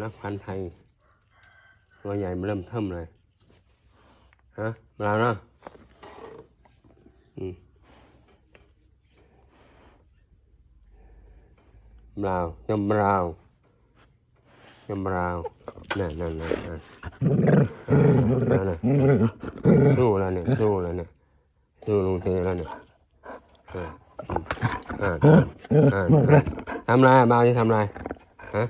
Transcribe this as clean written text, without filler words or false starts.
นักพันธุ์ไทยตัวใหญ่เริ่มเทิมเลยฮะมาแล้วนะบราวยำบราวยำบราวนั่นสู้แล้วเนี่ยสู้ลุงเทแล้วเนี่ยทำไรมาที่ทำไรฮะ